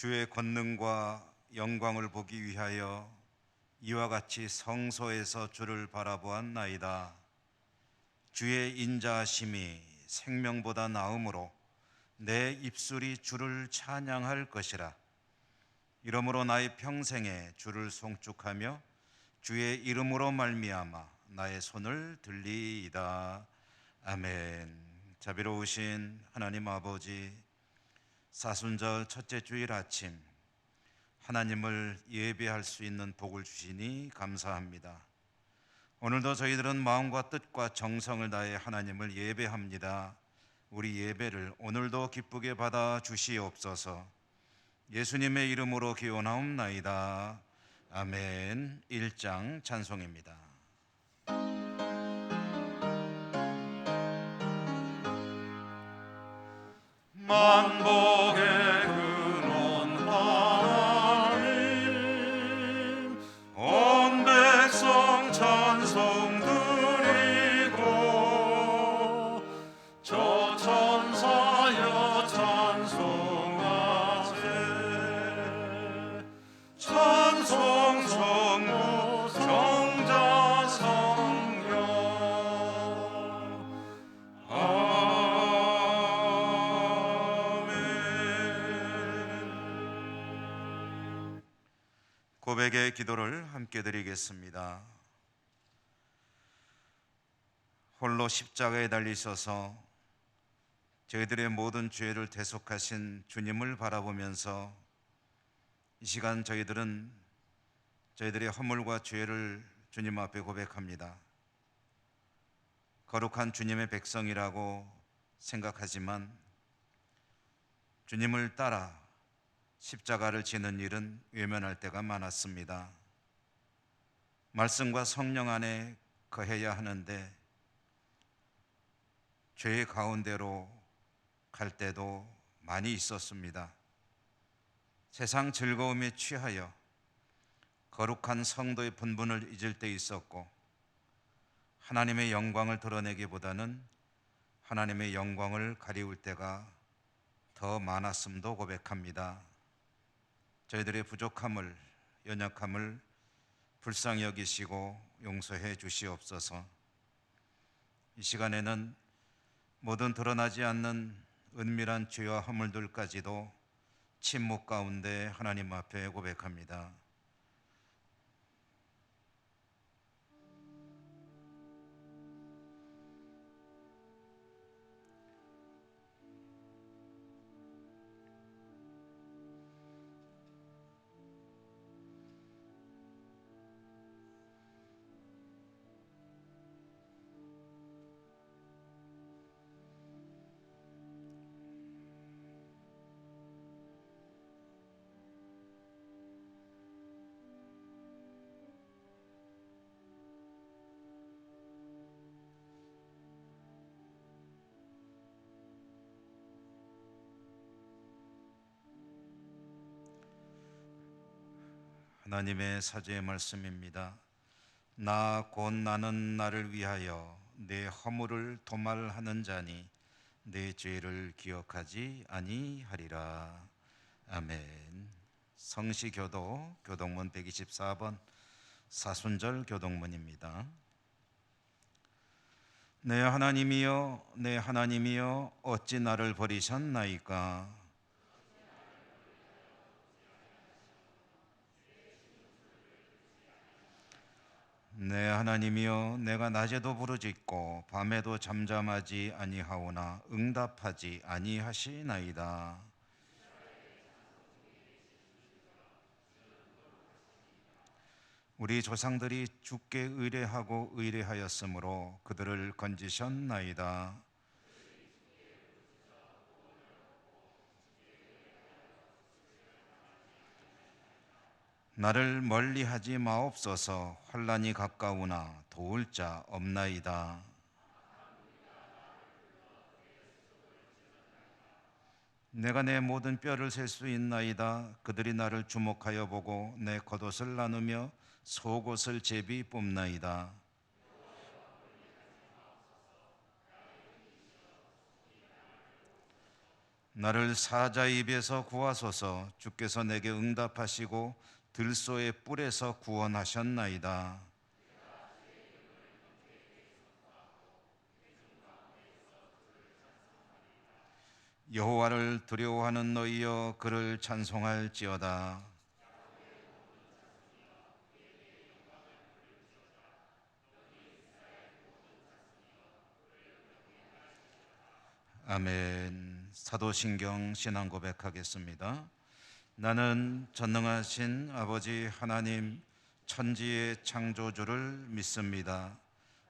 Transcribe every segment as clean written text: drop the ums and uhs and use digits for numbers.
주의 권능과 영광을 보기 위하여 이와 같이 성소에서 주를 바라보았나이다. 주의 인자하심이 생명보다 나음으로 내 입술이 주를 찬양할 것이라. 이러므로 나의 평생에 주를 송축하며 주의 이름으로 말미암아 나의 손을 들리이다. 아멘. 자비로우신 하나님 아버지, 사순절 첫째 주일 아침 하나님을 예배할 수 있는 복을 주시니 감사합니다. 오늘도 저희들은 마음과 뜻과 정성을 다해 하나님을 예배합니다. 우리 예배를 오늘도 기쁘게 받아 주시옵소서. 예수님의 이름으로 기원하옵나이다. 아멘. 1장 찬송입니다. 만복의 근원 하나님, 온 백성 찬송 드리고 저 천사여 찬송하세. 찬송 성부 성자 성령 고백의 기도를 함께 드리겠습니다. 홀로 십자가에 달리셔서 저희들의 모든 죄를 대속하신 주님을 바라보면서 이 시간 저희들은 저희들의 허물과 죄를 주님 앞에 고백합니다. 거룩한 주님의 백성이라고 생각하지만 주님을 따라 십자가를 지는 일은 외면할 때가 많았습니다. 말씀과 성령 안에 거해야 하는데 죄의 가운데로 갈 때도 많이 있었습니다. 세상 즐거움에 취하여 거룩한 성도의 본분을 잊을 때 있었고, 하나님의 영광을 드러내기보다는 하나님의 영광을 가리울 때가 더 많았음도 고백합니다. 저희들의 부족함을, 연약함을 불쌍히 여기시고 용서해 주시옵소서. 이 시간에는 모든 드러나지 않는 은밀한 죄와 허물들까지도 침묵 가운데 하나님 앞에 고백합니다. 하나님의 사죄의 말씀입니다. 나 곧 나는 나를 위하여 내 허물을 도말하는 자니 내 죄를 기억하지 아니하리라. 아멘. 성시교도 교동문 124번 사순절 교동문입니다. 내 하나님이여, 내 하나님이여, 어찌 나를 버리셨나이까? 내 하나님이여, 내가 낮에도 부르짖고 밤에도 잠잠하지 아니하오나 응답하지 아니하시나이다. 우리 조상들이 주께 의뢰하고 의뢰하였으므로 그들을 건지셨나이다. 나를 멀리하지 마옵소서. 환난이 가까우나 도울 자 없나이다. 내가 내 모든 뼈를 셀 수 있나이다. 그들이 나를 주목하여 보고 내 겉옷을 나누며 속옷을 제비 뽑나이다. 나를 사자의 입에서 구하소서. 주께서 내게 응답하시고 들소의 뿔에서 구원하셨나이다. 여호와를 두려워하는 너희여 그를 찬송할지어다. 아멘. 사도신경 신앙 고백하겠습니다. 나는 전능하신 아버지 하나님 천지의 창조주를 믿습니다.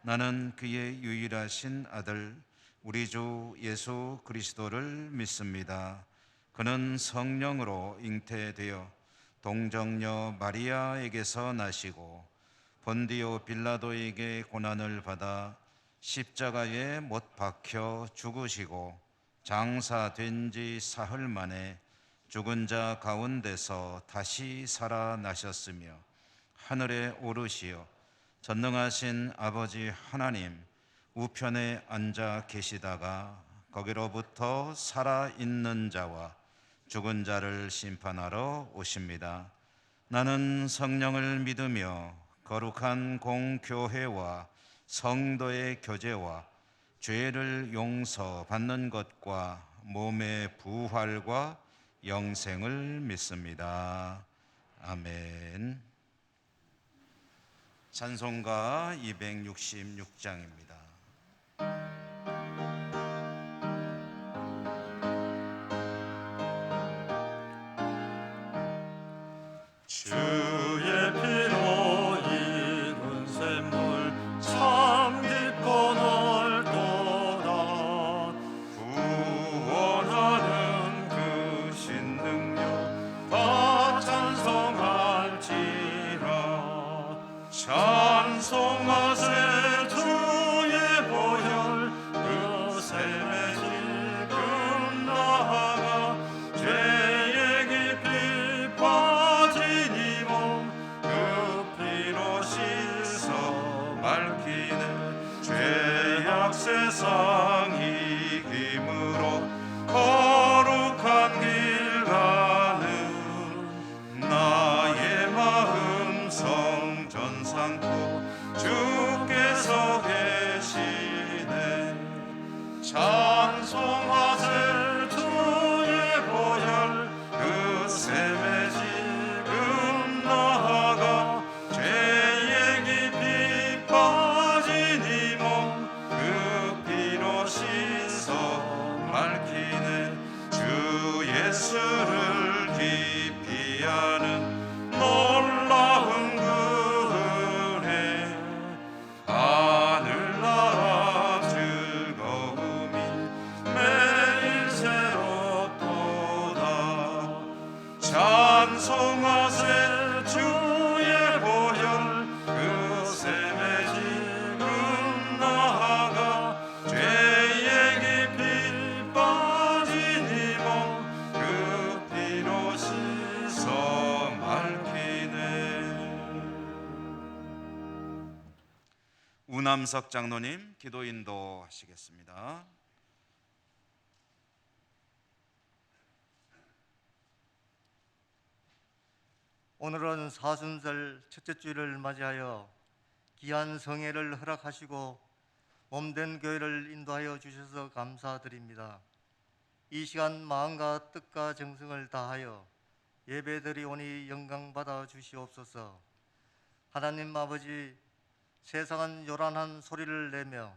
나는 그의 유일하신 아들 우리 주 예수 그리스도를 믿습니다. 그는 성령으로 잉태되어 동정녀 마리아에게서 나시고 본디오 빌라도에게 고난을 받아 십자가에 못 박혀 죽으시고 장사된 지 사흘 만에 죽은 자 가운데서 다시 살아나셨으며 하늘에 오르시어 전능하신 아버지 하나님 우편에 앉아 계시다가 거기로부터 살아있는 자와 죽은 자를 심판하러 오십니다. 나는 성령을 믿으며 거룩한 공교회와 성도의 교제와 죄를 용서받는 것과 몸의 부활과 영생을 믿습니다. 아멘. 찬송가 266장입니다. 주의 피로 이룬 샘물 참 깊고 넓도다. 구원하는 그 신능력 다 찬송할지라. 찬송하세 주의 보혈 그 샘에 지금 나아가 죄의 깊이 빠진 이 몸 그 피로 씻어 밝히네. 죄악 세상 이김으로 거룩한 길 가는 나의 마음 성전 삼고 주께서 계시네. 찬송하세 주의 보혈 그 샘에 지금 나아가 죄의 깊이 빠진 이 몸 그 피로 씻어 밝히네. 주 예수를 깊이 아는 놀라운 그 은혜 하늘나라 즐거움이 매일 새롭도다. 찬송하세 주의 보혈 그 샘에 지금 나아가 죄의 깊이 빠진 이 몸 그 피로 씻어 밝히네. 우남석 장로님 기도 인도하시겠습니다. 오늘은 사순절 첫째 주일을 맞이하여 귀한 성회를 허락하시고 몸된 교회를 인도하여 주셔서 감사드립니다. 이 시간 마음과 뜻과 정성을 다하여 예배드리오니 영광받아 주시옵소서. 하나님 아버지, 세상은 요란한 소리를 내며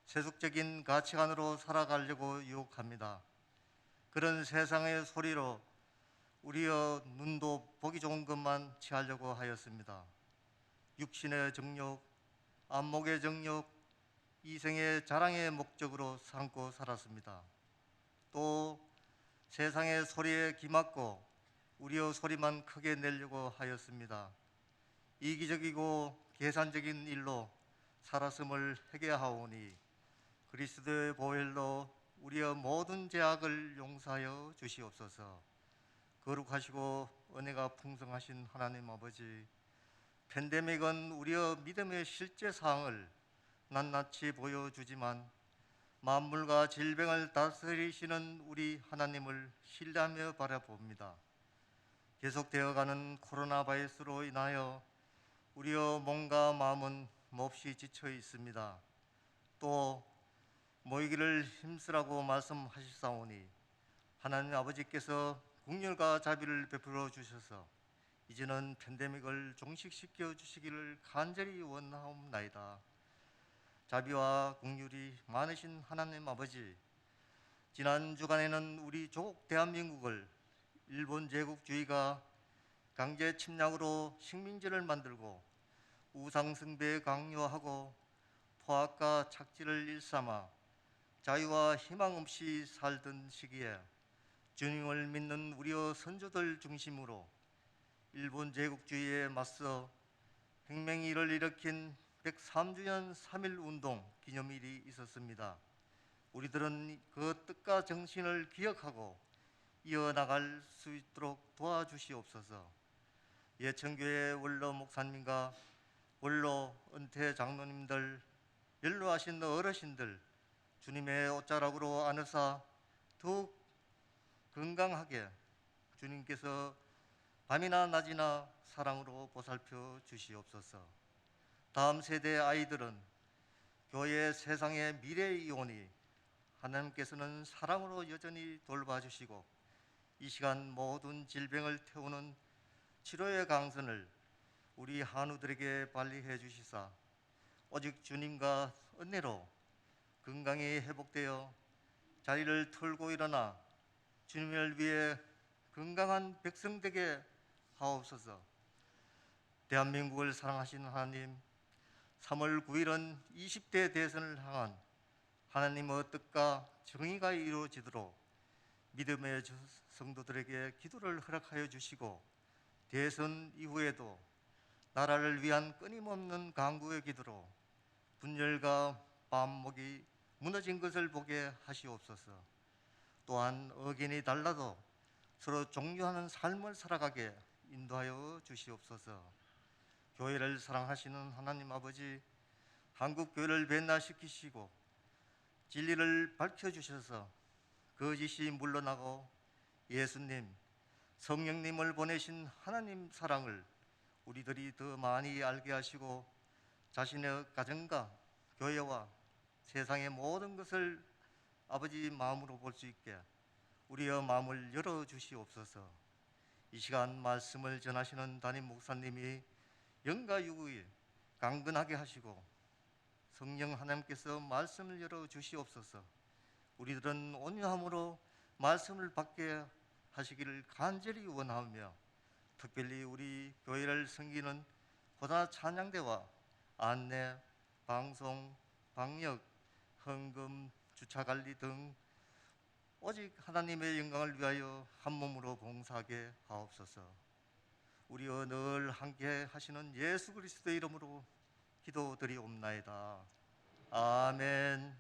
세속적인 가치관으로 살아가려고 유혹합니다. 그런 세상의 소리로 우리의 눈도 보기 좋은 것만 취하려고 하였습니다. 육신의 정욕, 안목의 정욕, 이생의 자랑의 목적으로 삼고 살았습니다. 또 세상의 소리에 기맞고 우리의 소리만 크게 내려고 하였습니다. 이기적이고 계산적인 일로 살았음을 회개하오니 그리스도의 보혈로 우리의 모든 죄악을 용서하여 주시옵소서. 거룩하시고 은혜가 풍성하신 하나님 아버지, 팬데믹은 우리의 믿음의 실제 사항을 낱낱이 보여주지만 만물과 질병을 다스리시는 우리 하나님을 신뢰하며 바라봅니다. 계속되어가는 코로나 바이러스로 인하여 우리의 몸과 마음은 몹시 지쳐 있습니다. 또 모이기를 힘쓰라고 말씀하시사오니 하나님 아버지께서 국률과 자비를 베풀어 주셔서 이제는 팬데믹을 종식시켜 주시기를 간절히 원하옵나이다. 자비와 국률이 많으신 하나님 아버지, 지난 주간에는 우리 조국 대한민국을 일본 제국주의가 강제 침략으로 식민지를 만들고 우상숭배 강요하고 포악과 착취를 일삼아 자유와 희망 없이 살던 시기에 주님을 믿는 우리의 선조들 중심으로 일본 제국주의에 맞서 혁명일을 일으킨 103주년 3.1 운동 기념일이 있었습니다. 우리들은 그 뜻과 정신을 기억하고 이어나갈 수 있도록 도와주시옵소서. 예천교회 원로 목사님과 원로 은퇴 장로님들, 연로하신 어르신들 주님의 옷자락으로 안으사 더욱 건강하게 주님께서 밤이나 낮이나 사랑으로 보살펴 주시옵소서. 다음 세대 아이들은 교회 세상의 미래이오니 하나님께서는 사랑으로 여전히 돌봐주시고 이 시간 모든 질병을 태우는 치료의 강선을 우리 한우들에게 발휘해 주시사 오직 주님과 은혜로 건강이 회복되어 자리를 털고 일어나 주님을 위해 건강한 백성 되게 하옵소서. 대한민국을 사랑하시는 하나님, 3월 9일은 20대 대선을 향한 하나님의 뜻과 정의가 이루어지도록 믿음의 성도들에게 기도를 허락하여 주시고 대선 이후에도 나라를 위한 끊임없는 간구의 기도로 분열과 반목이 무너진 것을 보게 하시옵소서. 또한 의견이 달라도 서로 존중하는 삶을 살아가게 인도하여 주시옵소서. 교회를 사랑하시는 하나님 아버지, 한국 교회를 변화시키시고 진리를 밝혀주셔서 거짓이 물러나고 예수님, 성령님을 보내신 하나님 사랑을 우리들이 더 많이 알게 하시고 자신의 가정과 교회와 세상의 모든 것을 아버지 마음으로 볼 수 있게 우리의 마음을 열어주시옵소서. 이 시간 말씀을 전하시는 담임 목사님이 영과 육의 강건하게 하시고 성령 하나님께서 말씀을 열어주시옵소서. 우리들은 온유함으로 말씀을 받게 하시기를 간절히 원하며 특별히 우리 교회를 섬기는 고다 찬양대와 안내, 방송, 방역, 헌금, 주차관리 등 오직 하나님의 영광을 위하여 한 몸으로 봉사하게 하옵소서. 우리와 늘 함께 하시는 예수 그리스도의 이름으로 기도드리옵나이다. 아멘.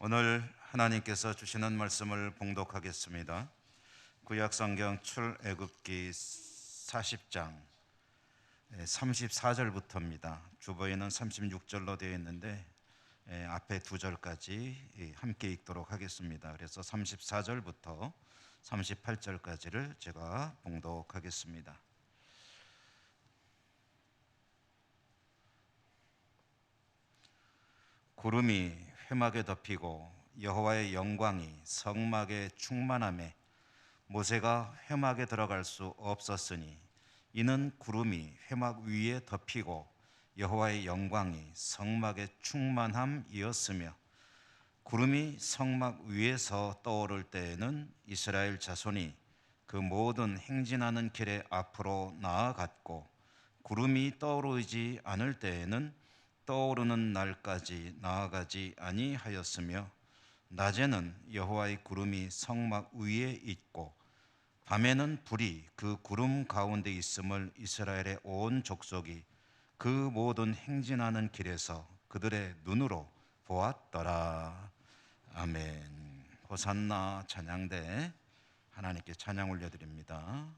오늘 하나님께서 주시는 말씀을 봉독하겠습니다. 구약성경 출애굽기 40장 34절부터입니다. 주보에는 36절로 되어 있는데 앞에 2절까지 함께 읽도록 하겠습니다. 그래서 34절부터 38절까지를 제가 봉독하겠습니다. 구름이 회막에 덮이고 여호와의 영광이 성막에 충만하매 모세가 회막에 들어갈 수 없었으니 이는 구름이 회막 위에 덮이고 여호와의 영광이 성막에 충만함이었으며 구름이 성막 위에서 떠오를 때에는 이스라엘 자손이 그 모든 행진하는 길에 앞으로 나아갔고 구름이 떠오르지 않을 때에는 떠오르는 날까지 나아가지 아니하였으며 낮에는 여호와의 구름이 성막 위에 있고 밤에는 불이 그 구름 가운데 있음을 이스라엘의 온 족속이 그 모든 행진하는 길에서 그들의 눈으로 보았더라. 아멘. 호산나 찬양대 하나님께 찬양 올려드립니다.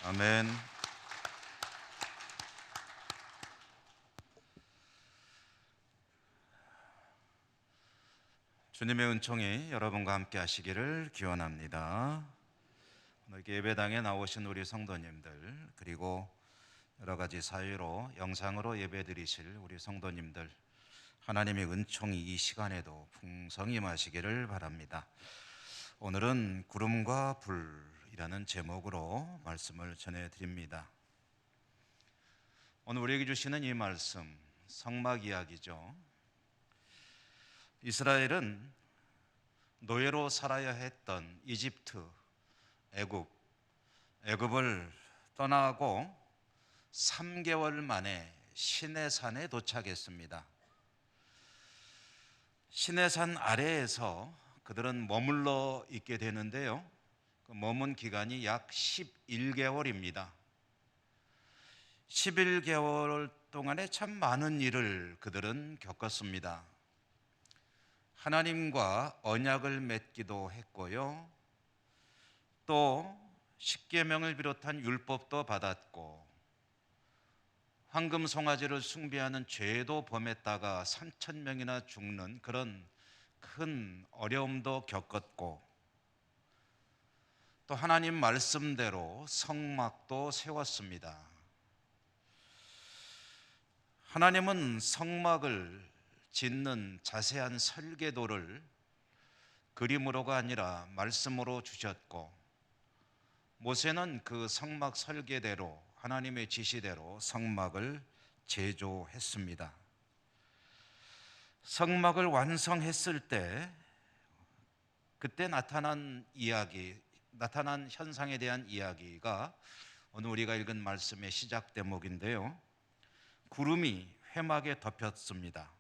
아멘. 주님의 은총이 여러분과 함께 하시기를 기원합니다. 오늘 예배당에 나오신 우리 성도님들, 그리고 여러 가지 사유로 영상으로 예배드리실 우리 성도님들, 하나님의 은총이 이 시간에도 풍성히 임하시기를 바랍니다. 오늘은 구름과 불이라는 제목으로 말씀을 전해드립니다. 오늘 우리에게 주시는 이 말씀, 성막 이야기죠. 이스라엘은 노예로 살아야 했던 이집트, 애굽을 떠나고 3개월 만에 시내산에 도착했습니다. 시내산 아래에서 그들은 머물러 있게 되는데요. 그 머문 기간이 약 11개월입니다. 11개월 동안에 참 많은 일을 그들은 겪었습니다. 하나님과 언약을 맺기도 했고요. 또 십계명을 비롯한 율법도 받았고, 황금 송아지를 숭배하는 죄도 범했다가 3,000명이나 죽는 그런 큰 어려움도 겪었고, 또 하나님 말씀대로 성막도 세웠습니다. 하나님은 성막을 짓는 자세한 설계도를 그림으로가 아니라 말씀으로 주셨고, 모세는 그 성막 설계대로 하나님의 지시대로 성막을 제조했습니다. 성막을 완성했을 때 그때 나타난 현상에 대한 이야기가 오늘 우리가 읽은 말씀의 시작 대목인데요. 구름이 회막에 덮였습니다.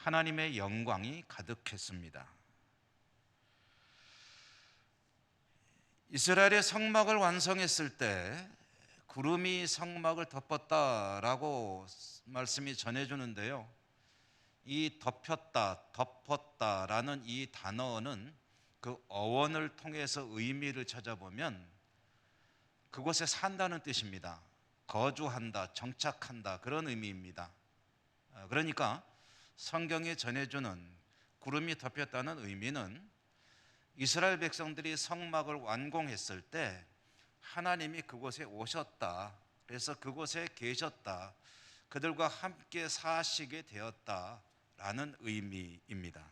하나님의 영광이 가득했습니다. 이스라엘의 성막을 완성했을 때 구름이 성막을 덮었다라고 말씀이 전해주는데요. 이 덮였다, 덮었다라는 이 단어는 그 어원을 통해서 의미를 찾아보면 그곳에 산다는 뜻입니다. 거주한다, 정착한다, 그런 의미입니다. 그러니까 성경이 전해주는 구름이 덮였다는 의미는 이스라엘 백성들이 성막을 완공했을 때 하나님이 그곳에 오셨다, 그래서 그곳에 계셨다, 그들과 함께 사시게 되었다라는 의미입니다.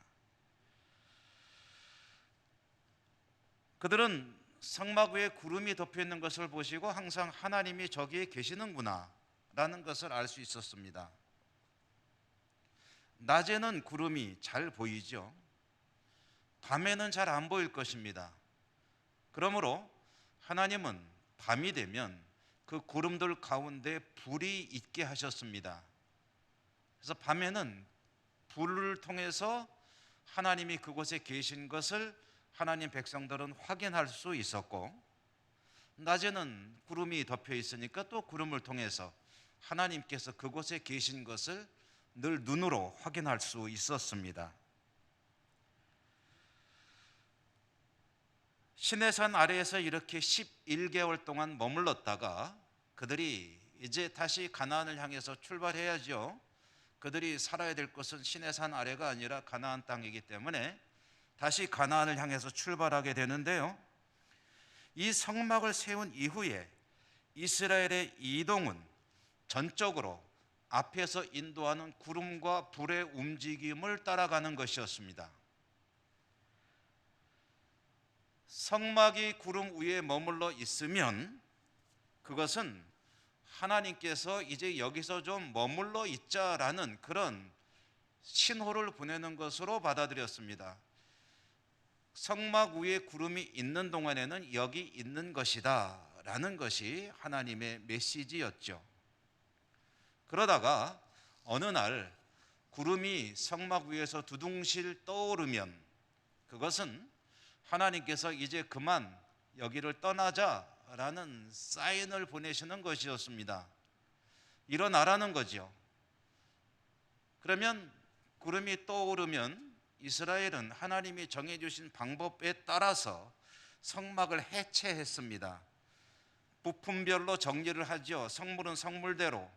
그들은 성막 위에 구름이 덮여 있는 것을 보시고 항상 하나님이 저기에 계시는구나 라는 것을 알 수 있었습니다. 낮에는 구름이 잘 보이죠. 밤에는 잘 안 보일 것입니다. 그러므로 하나님은 밤이 되면 그 구름들 가운데 불이 있게 하셨습니다. 그래서 밤에는 불을 통해서 하나님이 그곳에 계신 것을 하나님 백성들은 확인할 수 있었고, 낮에는 구름이 덮여 있으니까 또 구름을 통해서 하나님께서 그곳에 계신 것을 늘 눈으로 확인할 수 있었습니다. 시내산 아래에서 이렇게 11개월 동안 머물렀다가 그들이 이제 다시 가나안을 향해서 출발해야죠. 그들이 살아야 될 곳은 시내산 아래가 아니라 가나안 땅이기 때문에 다시 가나안을 향해서 출발하게 되는데요. 이 성막을 세운 이후에 이스라엘의 이동은 전적으로 앞에서 인도하는 구름과 불의 움직임을 따라가는 것이었습니다. 성막이 구름 위에 머물러 있으면 그것은 하나님께서 이제 여기서 좀 머물러 있자라는 그런 신호를 보내는 것으로 받아들였습니다. 성막 위에 구름이 있는 동안에는 여기 있는 것이다 라는 것이 하나님의 메시지였죠. 그러다가 어느 날 구름이 성막 위에서 두둥실 떠오르면 그것은 하나님께서 이제 그만 여기를 떠나자라는 사인을 보내시는 것이었습니다. 일어나라는 거죠. 그러면 구름이 떠오르면 이스라엘은 하나님이 정해주신 방법에 따라서 성막을 해체했습니다. 부품별로 정리를 하죠. 성물은 성물대로,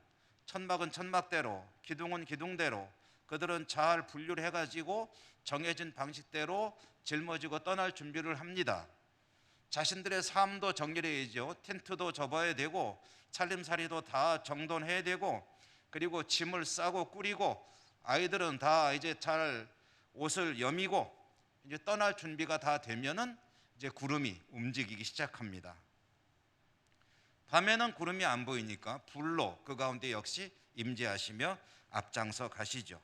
천막은 천막대로, 기둥은 기둥대로 그들은 잘 분류를 해가지고 정해진 방식대로 짊어지고 떠날 준비를 합니다. 자신들의 삶도 정리를 해야죠. 텐트도 접어야 되고 살림살이도 다 정돈해야 되고, 그리고 짐을 싸고 꾸리고 아이들은 다 이제 잘 옷을 여미고 이제 떠날 준비가 다 되면은 이제 구름이 움직이기 시작합니다. 밤에는 구름이 안 보이니까 불로 그 가운데 역시 임재하시며 앞장서 가시죠.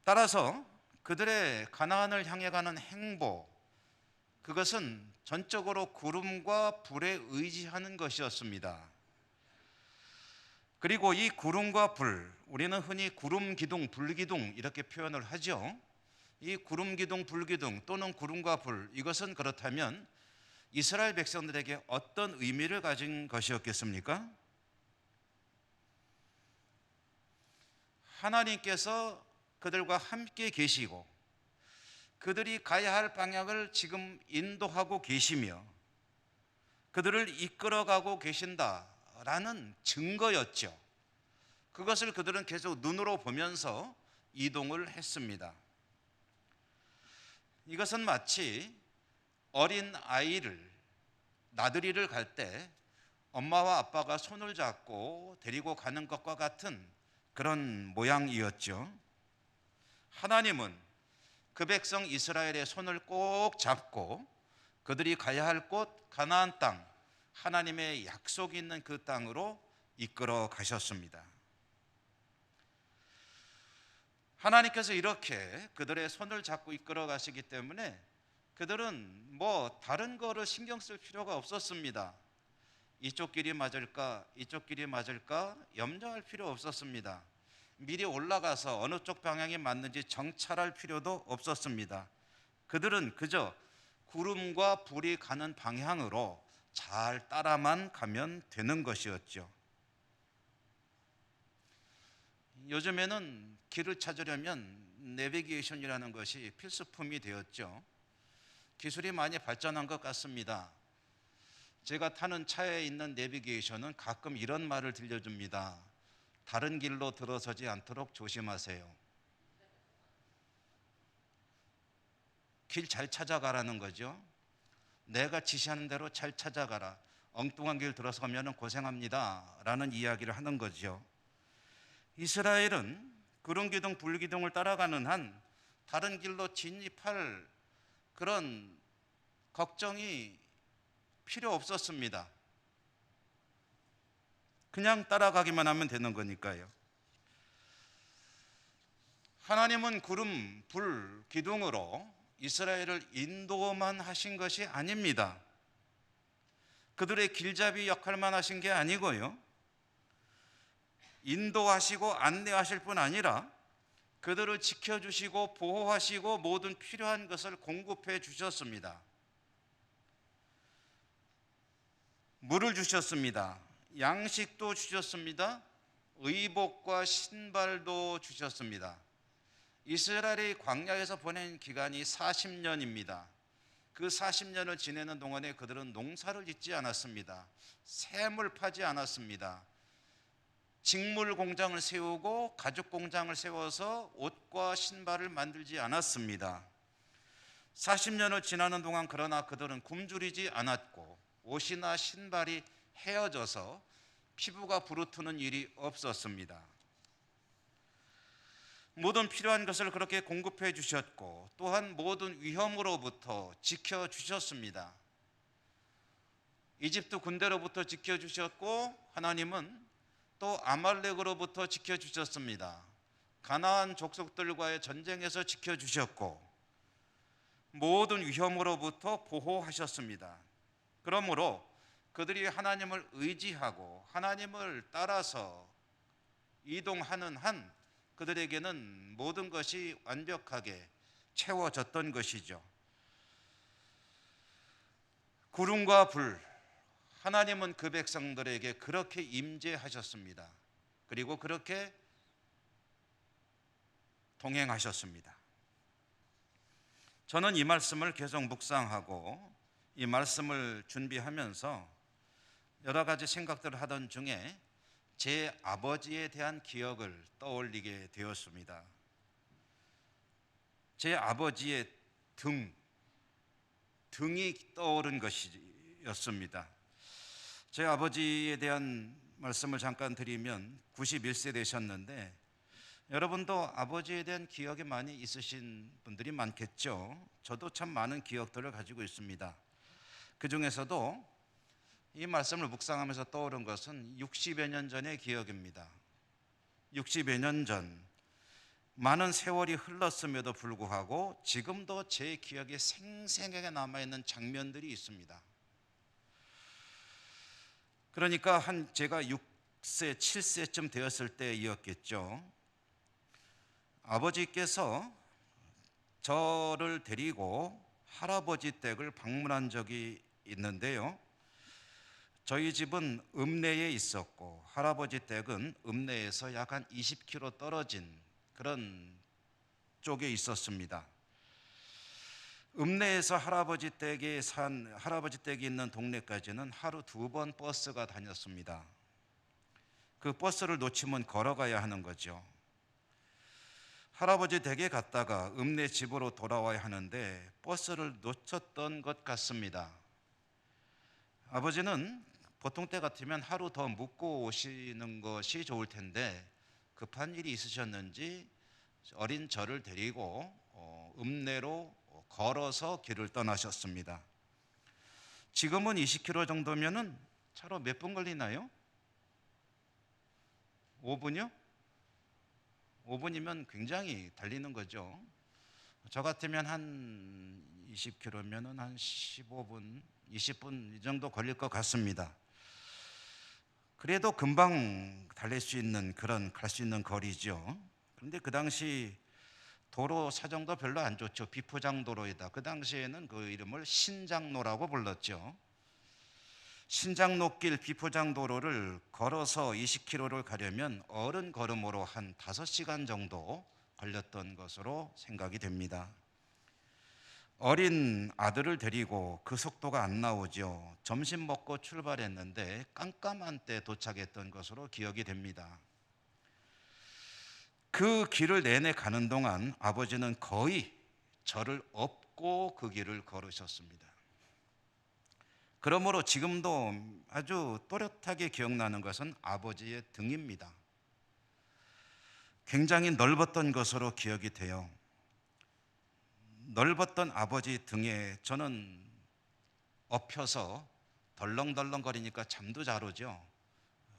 따라서 그들의 가나안을 향해 가는 행보, 그것은 전적으로 구름과 불에 의지하는 것이었습니다. 그리고 이 구름과 불, 우리는 흔히 구름 기둥, 불 기둥 이렇게 표현을 하죠. 이 구름 기둥, 불 기둥 또는 구름과 불, 이것은 그렇다면 이스라엘 백성들에게 어떤 의미를 가진 것이었겠습니까? 하나님께서 그들과 함께 계시고 그들이 가야 할 방향을 지금 인도하고 계시며 그들을 이끌어가고 계신다라는 증거였죠. 그것을 그들은 계속 눈으로 보면서 이동을 했습니다. 이것은 마치 어린 아이를, 나들이를 갈 때 엄마와 아빠가 손을 잡고 데리고 가는 것과 같은 그런 모양이었죠. 하나님은 그 백성 이스라엘의 손을 꼭 잡고 그들이 가야 할 곳 가나안 땅, 하나님의 약속이 있는 그 땅으로 이끌어 가셨습니다. 하나님께서 이렇게 그들의 손을 잡고 이끌어 가시기 때문에 그들은 다른 거를 신경 쓸 필요가 없었습니다. 이쪽 길이 맞을까, 이쪽 길이 맞을까 염려할 필요 없었습니다. 미리 올라가서 어느 쪽 방향이 맞는지 정찰할 필요도 없었습니다. 그들은 그저 구름과 불이 가는 방향으로 잘 따라만 가면 되는 것이었죠. 요즘에는 길을 찾으려면 내비게이션이라는 것이 필수품이 되었죠. 기술이 많이 발전한 것 같습니다. 제가 타는 차에 있는 내비게이션은 가끔 이런 말을 들려줍니다. 다른 길로 들어서지 않도록 조심하세요. 길 잘 찾아가라는 거죠. 내가 지시하는 대로 잘 찾아가라. 엉뚱한 길 들어서면 고생합니다 라는 이야기를 하는 거죠. 이스라엘은 구름기둥 불기둥을 따라가는 한 다른 길로 진입할 그런 걱정이 필요 없었습니다. 그냥 따라가기만 하면 되는 거니까요. 하나님은 구름, 불, 기둥으로 이스라엘을 인도만 하신 것이 아닙니다. 그들의 길잡이 역할만 하신 게 아니고요. 인도하시고 안내하실 뿐 아니라 그들을 지켜주시고 보호하시고 모든 필요한 것을 공급해 주셨습니다. 물을 주셨습니다. 양식도 주셨습니다. 의복과 신발도 주셨습니다. 이스라엘이 광야에서 보낸 기간이 40년입니다. 그 40년을 지내는 동안에 그들은 농사를 짓지 않았습니다. 샘을 파지 않았습니다. 직물 공장을 세우고 가죽 공장을 세워서 옷과 신발을 만들지 않았습니다. 40년을 지나는 동안 그러나 그들은 굶주리지 않았고 옷이나 신발이 헤어져서 피부가 부르트는 일이 없었습니다. 모든 필요한 것을 그렇게 공급해 주셨고 또한 모든 위험으로부터 지켜주셨습니다. 이집트 군대로부터 지켜주셨고 하나님은 또 아말렉으로부터 지켜주셨습니다. 가나안 족속들과의 전쟁에서 지켜주셨고 모든 위험으로부터 보호하셨습니다. 그러므로 그들이 하나님을 의지하고 하나님을 따라서 이동하는 한 그들에게는 모든 것이 완벽하게 채워졌던 것이죠. 구름과 불, 하나님은 그 백성들에게 그렇게 임재하셨습니다. 그리고 그렇게 동행하셨습니다. 저는 이 말씀을 계속 묵상하고 이 말씀을 준비하면서 여러 가지 생각들을 하던 중에 제 아버지에 대한 기억을 떠올리게 되었습니다. 제 아버지의 등이 떠오른 것이었습니다. 제 아버지에 대한 말씀을 잠깐 드리면 91세 되셨는데 여러분도 아버지에 대한 기억이 많이 있으신 분들이 많겠죠. 저도 참 많은 기억들을 가지고 있습니다. 그 중에서도 이 말씀을 묵상하면서 떠오른 것은 60여 년 전의 기억입니다. 60여 년 전 많은 세월이 흘렀음에도 불구하고 지금도 제 기억에 생생하게 남아있는 장면들이 있습니다. 그러니까 제가 6세, 7세쯤 되었을 때이었겠죠. 아버지께서 저를 데리고 할아버지 댁을 방문한 적이 있는데요. 저희 집은 읍내에 있었고 할아버지 댁은 읍내에서 약 한 20km 떨어진 그런 쪽에 있었습니다. 읍내에서 할아버지 댁이 있는 동네까지는 하루 2번 버스가 다녔습니다. 그 버스를 놓치면 걸어가야 하는 거죠. 할아버지 댁에 갔다가 읍내 집으로 돌아와야 하는데 버스를 놓쳤던 것 같습니다. 아버지는 보통 때 같으면 하루 더 묵고 오시는 것이 좋을 텐데 급한 일이 있으셨는지 어린 저를 데리고 읍내로 걸어서 길을 떠나셨습니다. 지금은 20km 정도면은 차로 몇 분 걸리나요? 5분이요? 5분이면 굉장히 달리는 거죠. 저 같으면 한 20km면은 한 15분, 20분 이 정도 걸릴 것 같습니다. 그래도 금방 달릴 수 있는 갈 수 있는 거리죠. 그런데 그 당시 도로 사정도 별로 안 좋죠. 비포장도로이다. 그 당시에는 그 이름을 신장로라고 불렀죠. 신장로길 비포장도로를 걸어서 20km를 가려면 어른 걸음으로 한 5시간 정도 걸렸던 것으로 생각이 됩니다. 어린 아들을 데리고 그 속도가 안 나오죠. 점심 먹고 출발했는데 깜깜한 때 도착했던 것으로 기억이 됩니다. 그 길을 내내 가는 동안 아버지는 거의 저를 업고 그 길을 걸으셨습니다. 그러므로 지금도 아주 또렷하게 기억나는 것은 아버지의 등입니다. 굉장히 넓었던 것으로 기억이 돼요. 넓었던 아버지 등에 저는 엎혀서 덜렁덜렁 거리니까 잠도 잘 오죠.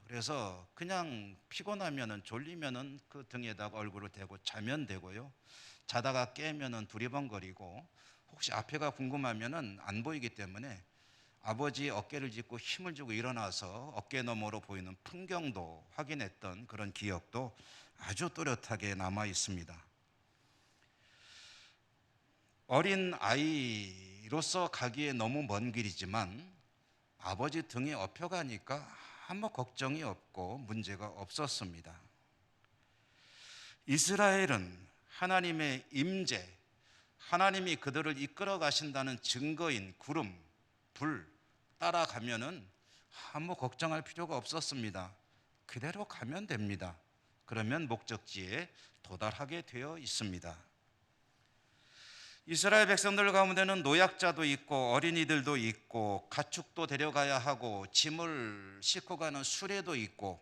그래서 그냥 피곤하면은 졸리면은 그 등에다가 얼굴을 대고 자면 되고요. 자다가 깨면은 두리번거리고 혹시 앞에가 궁금하면은 안 보이기 때문에 아버지 어깨를 짚고 힘을 주고 일어나서 어깨 너머로 보이는 풍경도 확인했던 그런 기억도 아주 또렷하게 남아 있습니다. 어린 아이로서 가기에 너무 먼 길이지만 아버지 등에 업혀가니까 아무 걱정이 없고 문제가 없었습니다. 이스라엘은 하나님의 임재, 하나님이 그들을 이끌어 가신다는 증거인 구름, 불 따라가면은 아무 걱정할 필요가 없었습니다. 그대로 가면 됩니다. 그러면 목적지에 도달하게 되어 있습니다. 이스라엘 백성들 가운데는 노약자도 있고 어린이들도 있고 가축도 데려가야 하고 짐을 싣고 가는 수레도 있고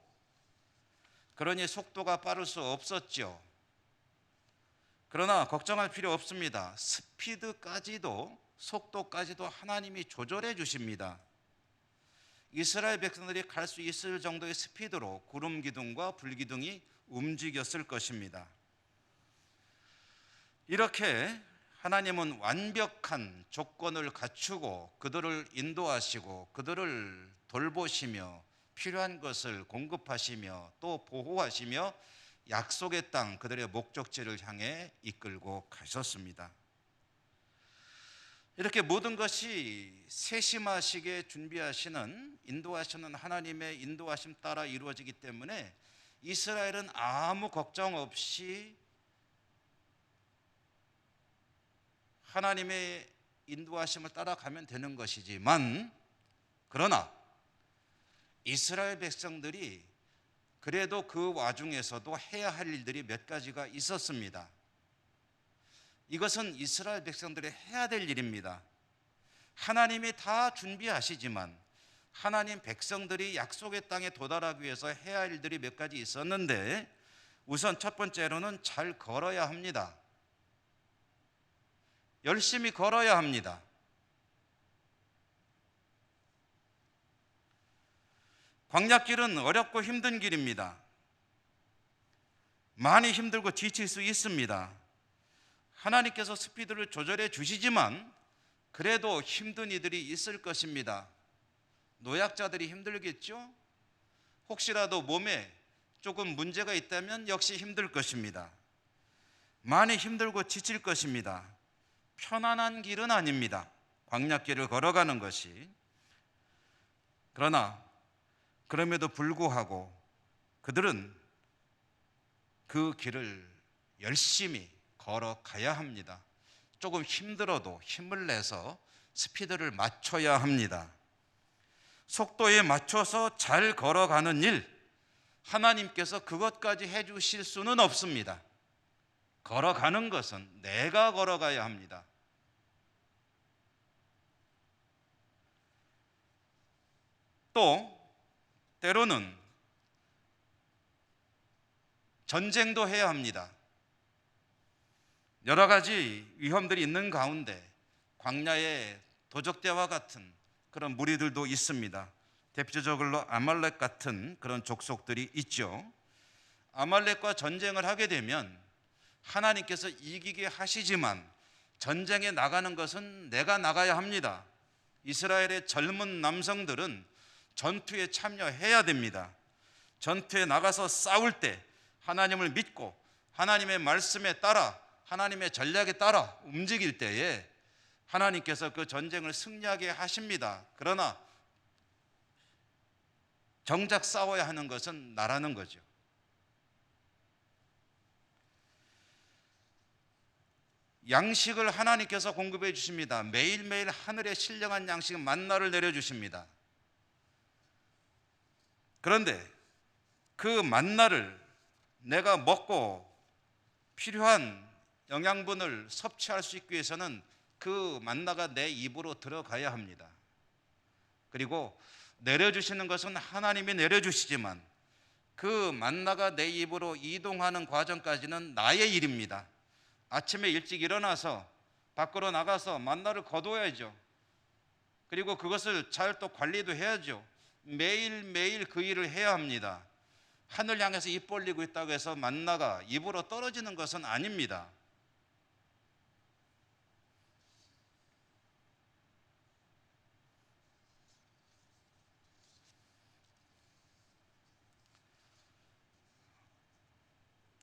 그러니 속도가 빠를 수 없었죠. 그러나 걱정할 필요 없습니다. 속도까지도 하나님이 조절해 주십니다. 이스라엘 백성들이 갈 수 있을 정도의 스피드로 구름 기둥과 불 기둥이 움직였을 것입니다. 이렇게 하나님은 완벽한 조건을 갖추고 그들을 인도하시고 그들을 돌보시며 필요한 것을 공급하시며 또 보호하시며 약속의 땅 그들의 목적지를 향해 이끌고 가셨습니다. 이렇게 모든 것이 세심하시게 준비하시는 인도하시는 하나님의 인도하심 따라 이루어지기 때문에 이스라엘은 아무 걱정 없이 하나님의 인도하심을 따라가면 되는 것이지만 그러나 이스라엘 백성들이 그래도 그 와중에서도 해야 할 일들이 몇 가지가 있었습니다. 이것은 이스라엘 백성들이 해야 될 일입니다. 하나님이 다 준비하시지만 하나님 백성들이 약속의 땅에 도달하기 위해서 해야 할 일들이 몇 가지 있었는데 우선 첫 번째로는 잘 걸어야 합니다. 열심히 걸어야 합니다. 광야길은 어렵고 힘든 길입니다. 많이 힘들고 지칠 수 있습니다. 하나님께서 스피드를 조절해 주시지만 그래도 힘든 이들이 있을 것입니다. 노약자들이 힘들겠죠? 혹시라도 몸에 조금 문제가 있다면 역시 힘들 것입니다. 많이 힘들고 지칠 것입니다. 편안한 길은 아닙니다. 광야길을 걸어가는 것이. 그러나 그럼에도 불구하고 그들은 그 길을 열심히 걸어가야 합니다. 조금 힘들어도 힘을 내서 스피드를 맞춰야 합니다. 속도에 맞춰서 잘 걸어가는 일, 하나님께서 그것까지 해주실 수는 없습니다. 걸어가는 것은 내가 걸어가야 합니다. 또 때로는 전쟁도 해야 합니다. 여러 가지 위험들이 있는 가운데 광야의 도적대와 같은 그런 무리들도 있습니다. 대표적으로 아말렉 같은 그런 족속들이 있죠. 아말렉과 전쟁을 하게 되면 하나님께서 이기게 하시지만 전쟁에 나가는 것은 내가 나가야 합니다. 이스라엘의 젊은 남성들은 전투에 참여해야 됩니다. 전투에 나가서 싸울 때 하나님을 믿고 하나님의 말씀에 따라 하나님의 전략에 따라 움직일 때에 하나님께서 그 전쟁을 승리하게 하십니다. 그러나 정작 싸워야 하는 것은 나라는 거죠. 양식을 하나님께서 공급해 주십니다. 매일매일 하늘에 신령한 양식 만나를 내려주십니다. 그런데 그 만나를 내가 먹고 필요한 영양분을 섭취할 수 있기 위해서는 그 만나가 내 입으로 들어가야 합니다. 그리고 내려주시는 것은 하나님이 내려주시지만 그 만나가 내 입으로 이동하는 과정까지는 나의 일입니다. 아침에 일찍 일어나서 밖으로 나가서 만나를 거둬야죠. 그리고 그것을 잘 또 관리도 해야죠. 매일매일 그 일을 해야 합니다. 하늘 향해서 입 벌리고 있다고 해서 만나가 입으로 떨어지는 것은 아닙니다.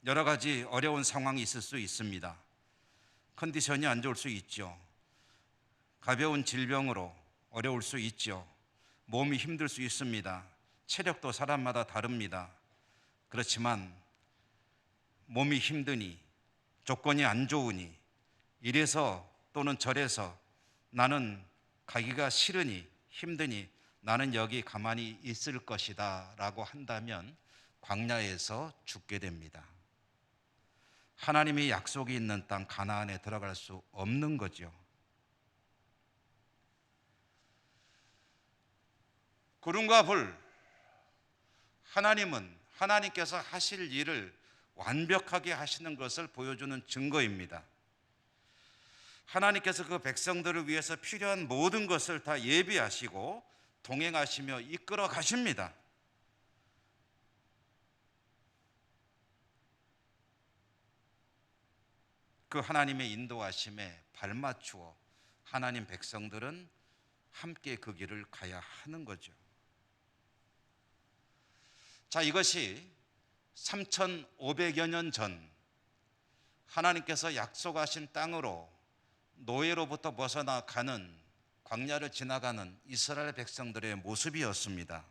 여러 가지 어려운 상황이 있을 수 있습니다. 컨디션이 안 좋을 수 있죠. 가벼운 질병으로 어려울 수 있죠. 몸이 힘들 수 있습니다. 체력도 사람마다 다릅니다. 그렇지만 몸이 힘드니, 조건이 안 좋으니, 이래서 또는 저래서 나는 가기가 싫으니, 힘드니 나는 여기 가만히 있을 것이다 라고 한다면 광야에서 죽게 됩니다. 하나님의 약속이 있는 땅 가나안에 들어갈 수 없는 거죠. 구름과 불, 하나님은 하나님께서 하실 일을 완벽하게 하시는 것을 보여주는 증거입니다. 하나님께서 그 백성들을 위해서 필요한 모든 것을 다 예비하시고 동행하시며 이끌어 가십니다. 그 하나님의 인도하심에 발맞추어 하나님 백성들은 함께 그 길을 가야 하는 거죠. 자, 이것이 3,500여 년 전 하나님께서 약속하신 땅으로 노예로부터 벗어나 가는 광야를 지나가는 이스라엘 백성들의 모습이었습니다.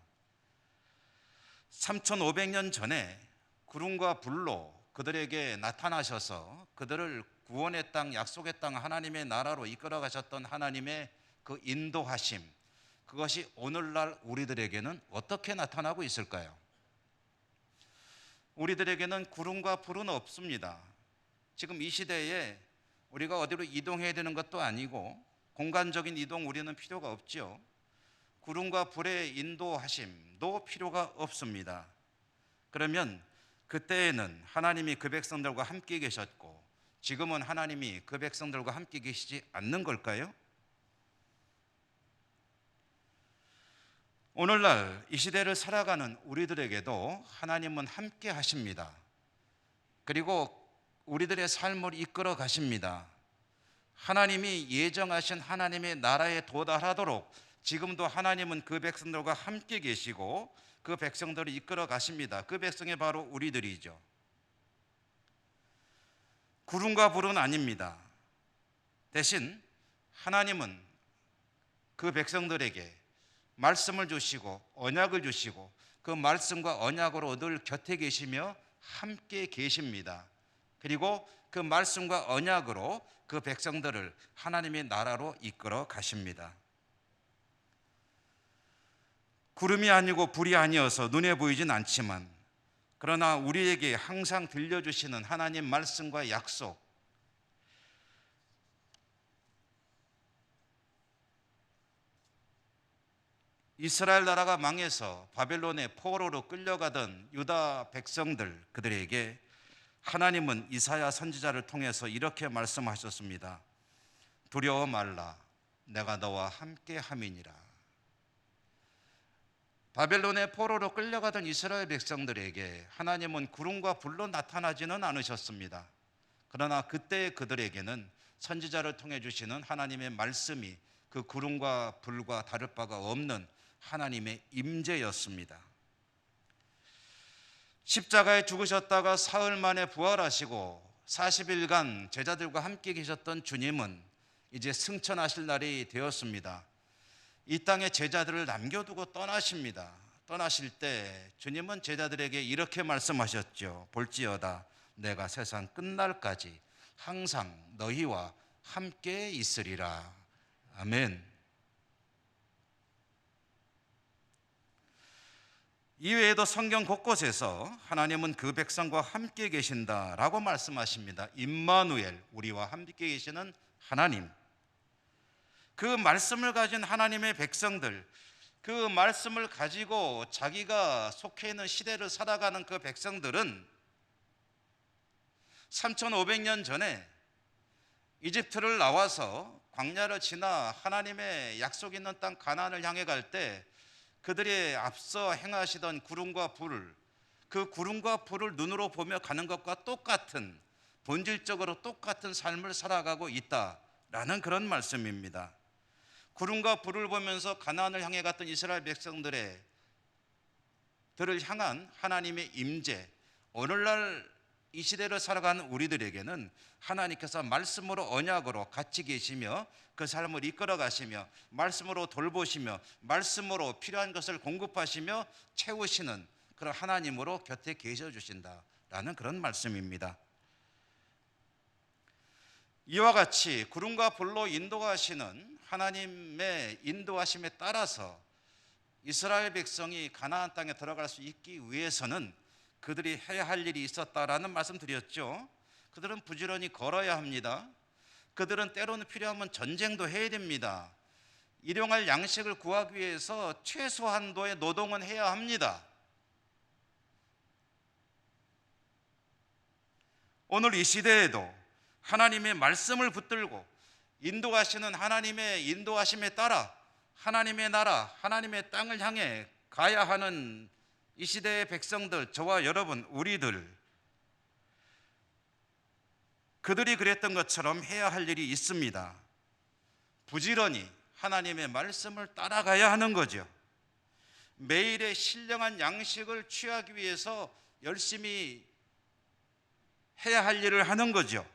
3,500년 전에 구름과 불로 그들에게 나타나셔서 그들을 구원의 땅, 약속의 땅, 하나님의 나라로 이끌어 가셨던 하나님의 그 인도하심, 그것이 오늘날 우리들에게는 어떻게 나타나고 있을까요? 우리들에게는 구름과 불은 없습니다. 지금 이 시대에 우리가 어디로 이동해야 되는 것도 아니고 공간적인 이동 우리는 필요가 없죠. 구름과 불의 인도하심도 필요가 없습니다. 그러면 그때에는 하나님이 그 백성들과 함께 계셨고 지금은 하나님이 그 백성들과 함께 계시지 않는 걸까요? 오늘날 이 시대를 살아가는 우리들에게도 하나님은 함께 하십니다. 그리고 우리들의 삶을 이끌어 가십니다. 하나님이 예정하신 하나님의 나라에 도달하도록 지금도 하나님은 그 백성들과 함께 계시고 그 백성들을 이끌어 가십니다. 그 백성이 바로 우리들이죠. 구름과 불은 아닙니다. 대신 하나님은 그 백성들에게 말씀을 주시고 언약을 주시고 그 말씀과 언약으로 늘 곁에 계시며 함께 계십니다. 그리고 그 말씀과 언약으로 그 백성들을 하나님의 나라로 이끌어 가십니다. 구름이 아니고 불이 아니어서 눈에 보이진 않지만 그러나 우리에게 항상 들려주시는 하나님 말씀과 약속, 이스라엘 나라가 망해서 바벨론의 포로로 끌려가던 유다 백성들, 그들에게 하나님은 이사야 선지자를 통해서 이렇게 말씀하셨습니다. 두려워 말라, 내가 너와 함께 함이니라. 바벨론의 포로로 끌려가던 이스라엘 백성들에게 하나님은 구름과 불로 나타나지는 않으셨습니다. 그러나 그때 그들에게는 선지자를 통해 주시는 하나님의 말씀이 그 구름과 불과 다를 바가 없는 하나님의 임재였습니다. 십자가에 죽으셨다가 사흘 만에 부활하시고 40일간 제자들과 함께 계셨던 주님은 이제 승천하실 날이 되었습니다. 이 땅에 제자들을 남겨두고 떠나십니다. 떠나실 때 주님은 제자들에게 이렇게 말씀하셨죠. 볼지어다 내가 세상 끝날까지 항상 너희와 함께 있으리라. 아멘. 이외에도 성경 곳곳에서 하나님은 그 백성과 함께 계신다라고 말씀하십니다. 임마누엘, 우리와 함께 계시는 하나님. 그 말씀을 가진 하나님의 백성들, 그 말씀을 가지고 자기가 속해 있는 시대를 살아가는 그 백성들은 3500년 전에 이집트를 나와서 광야를 지나 하나님의 약속 있는 땅 가나안을 향해 갈 때 그들이 앞서 행하시던 구름과 불, 그 구름과 불을 눈으로 보며 가는 것과 똑같은, 본질적으로 똑같은 삶을 살아가고 있다라는 그런 말씀입니다. 구름과 불을 보면서 가나안을 향해 갔던 이스라엘 백성들을 향한 하나님의 임재, 오늘날 이 시대를 살아가는 우리들에게는 하나님께서 말씀으로 언약으로 같이 계시며 그 삶을 이끌어 가시며 말씀으로 돌보시며 말씀으로 필요한 것을 공급하시며 채우시는 그런 하나님으로 곁에 계셔 주신다라는 그런 말씀입니다. 이와 같이 구름과 불로 인도하시는 하나님의 인도하심에 따라서 이스라엘 백성이 가나안 땅에 들어갈 수 있기 위해서는 그들이 해야 할 일이 있었다라는 말씀 드렸죠. 그들은 부지런히 걸어야 합니다. 그들은 때로는 필요하면 전쟁도 해야 됩니다. 일용할 양식을 구하기 위해서 최소한도의 노동은 해야 합니다. 오늘 이 시대에도 하나님의 말씀을 붙들고 인도하시는 하나님의 인도하심에 따라 하나님의 나라, 하나님의 땅을 향해 가야 하는 이 시대의 백성들, 저와 여러분, 우리들, 그들이 그랬던 것처럼 해야 할 일이 있습니다. 부지런히 하나님의 말씀을 따라가야 하는 거죠. 매일의 신령한 양식을 취하기 위해서 열심히 해야 할 일을 하는 거죠.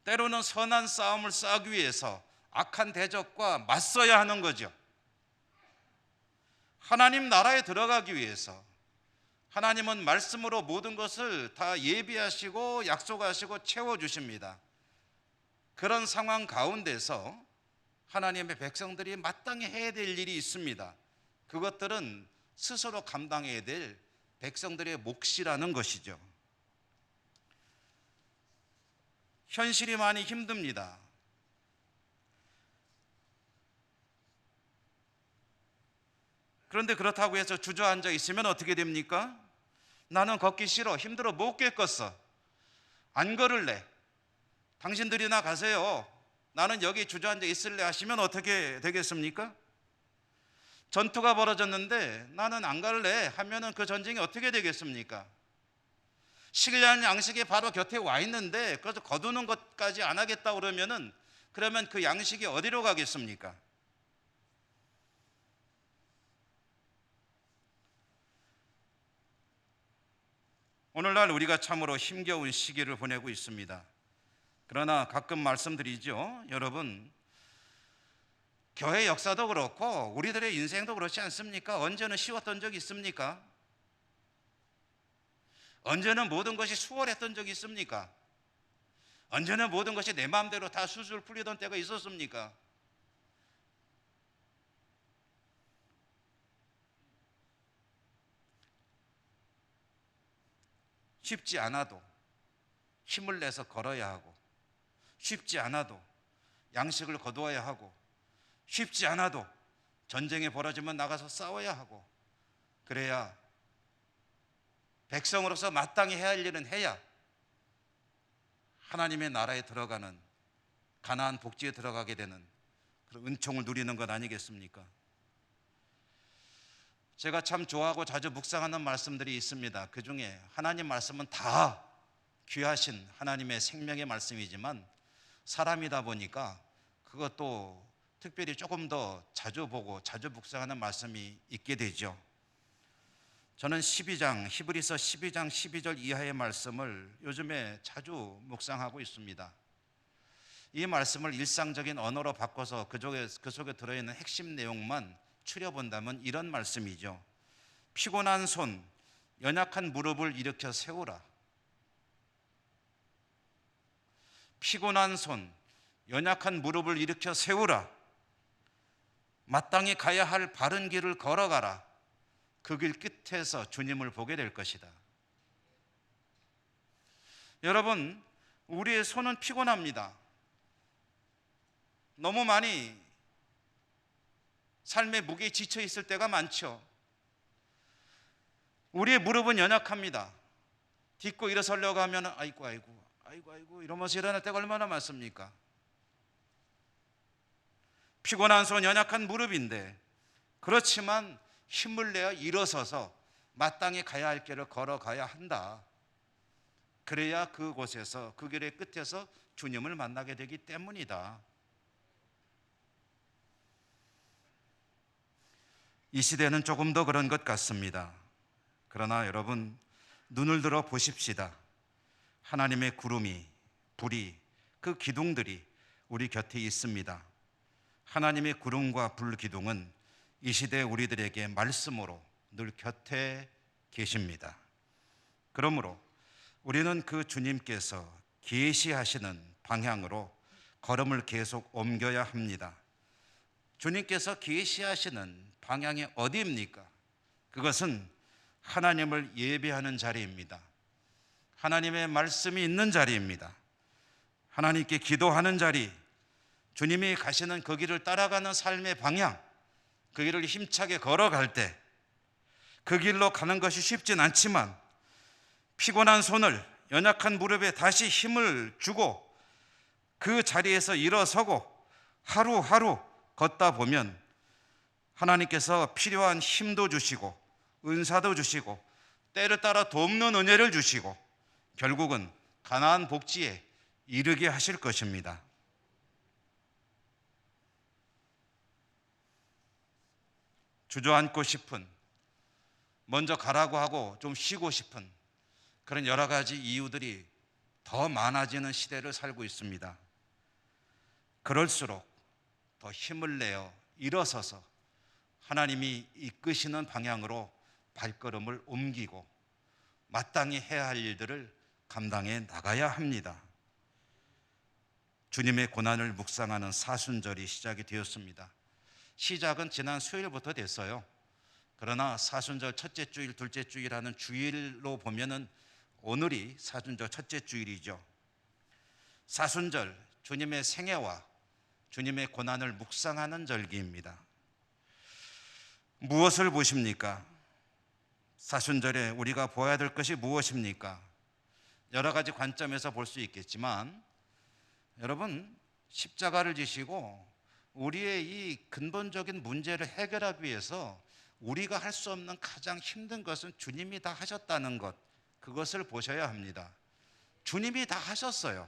때로는 선한 싸움을 싸우기 위해서 악한 대적과 맞서야 하는 거죠. 하나님 나라에 들어가기 위해서 하나님은 말씀으로 모든 것을 다 예비하시고 약속하시고 채워주십니다. 그런 상황 가운데서 하나님의 백성들이 마땅히 해야 될 일이 있습니다. 그것들은 스스로 감당해야 될 백성들의 몫이라는 것이죠. 현실이 많이 힘듭니다. 그런데 그렇다고 해서 주저앉아 있으면 어떻게 됩니까? 나는 걷기 싫어, 힘들어, 못 겠겠어, 안 걸을래, 당신들이나 가세요, 나는 여기 주저앉아 있을래 하시면 어떻게 되겠습니까? 전투가 벌어졌는데 나는 안 갈래 하면은 그 전쟁이 어떻게 되겠습니까? 신뢰하는 양식이 바로 곁에 와 있는데 그래서 거두는 것까지 안 하겠다 그러면 그 양식이 어디로 가겠습니까? 오늘날 우리가 참으로 힘겨운 시기를 보내고 있습니다. 그러나 가끔 말씀드리죠. 여러분, 교회 역사도 그렇고 우리들의 인생도 그렇지 않습니까? 언제는 쉬웠던 적이 있습니까? 언제는 모든 것이 수월했던 적이 있습니까? 언제는 모든 것이 내 마음대로 다 술술 풀리던 때가 있었습니까? 쉽지 않아도 힘을 내서 걸어야 하고, 쉽지 않아도 양식을 거두어야 하고, 쉽지 않아도 전쟁이 벌어지면 나가서 싸워야 하고, 그래야 백성으로서 마땅히 해야 할 일은 해야 하나님의 나라에 들어가는, 가나안 복지에 들어가게 되는 그런 은총을 누리는 것 아니겠습니까? 제가 참 좋아하고 자주 묵상하는 말씀들이 있습니다. 그 중에 하나님 말씀은 다 귀하신 하나님의 생명의 말씀이지만 사람이다 보니까 그것도 특별히 조금 더 자주 보고 자주 묵상하는 말씀이 있게 되죠. 저는 히브리서 12장 12절 이하의 말씀을 요즘에 자주 묵상하고 있습니다. 이 말씀을 일상적인 언어로 바꿔서 그 속에 들어있는 핵심 내용만 추려본다면 이런 말씀이죠. 피곤한 손, 연약한 무릎을 일으켜 세우라. 피곤한 손, 연약한 무릎을 일으켜 세우라. 마땅히 가야 할 바른 길을 걸어가라. 그 길 끝에서 주님을 보게 될 것이다. 여러분, 우리의 손은 피곤합니다. 너무 많이 삶의 무게에 지쳐 있을 때가 많죠. 우리의 무릎은 연약합니다. 딛고 일어서려고 하면 아이고 이러면서 일어날 때가 얼마나 많습니까? 피곤한 손, 연약한 무릎인데 그렇지만 힘을 내어 일어서서 마땅히 가야 할 길을 걸어가야 한다. 그래야 그곳에서, 그 길의 끝에서 주님을 만나게 되기 때문이다. 이 시대는 조금 더 그런 것 같습니다. 그러나 여러분, 눈을 들어 보십시다. 하나님의 구름이, 불이, 그 기둥들이 우리 곁에 있습니다. 하나님의 구름과 불 기둥은 이 시대 우리들에게 말씀으로 늘 곁에 계십니다. 그러므로 우리는 그 주님께서 계시하시는 방향으로 걸음을 계속 옮겨야 합니다. 주님께서 계시하시는 방향이 어디입니까? 그것은 하나님을 예배하는 자리입니다. 하나님의 말씀이 있는 자리입니다. 하나님께 기도하는 자리, 주님이 가시는 그 길을 따라가는 삶의 방향, 그 길을 힘차게 걸어갈 때 그 길로 가는 것이 쉽진 않지만 피곤한 손을, 연약한 무릎에 다시 힘을 주고 그 자리에서 일어서고 하루하루 걷다 보면 하나님께서 필요한 힘도 주시고 은사도 주시고 때를 따라 돕는 은혜를 주시고 결국은 가나안 복지에 이르게 하실 것입니다. 주저앉고 싶은, 먼저 가라고 하고 좀 쉬고 싶은 그런 여러 가지 이유들이 더 많아지는 시대를 살고 있습니다. 그럴수록 더 힘을 내어 일어서서 하나님이 이끄시는 방향으로 발걸음을 옮기고 마땅히 해야 할 일들을 감당해 나가야 합니다. 주님의 고난을 묵상하는 사순절이 시작이 되었습니다. 시작은 지난 수요일부터 됐어요. 그러나 사순절 첫째 주일, 둘째 주일하는 주일로 보면은 오늘이 사순절 첫째 주일이죠. 사순절, 주님의 생애와 주님의 고난을 묵상하는 절기입니다. 무엇을 보십니까? 사순절에 우리가 보아야 될 것이 무엇입니까? 여러 가지 관점에서 볼 수 있겠지만 여러분, 십자가를 지시고 우리의 이 근본적인 문제를 해결하기 위해서 우리가 할 수 없는 가장 힘든 것은 주님이 다 하셨다는 것, 그것을 보셔야 합니다. 주님이 다 하셨어요.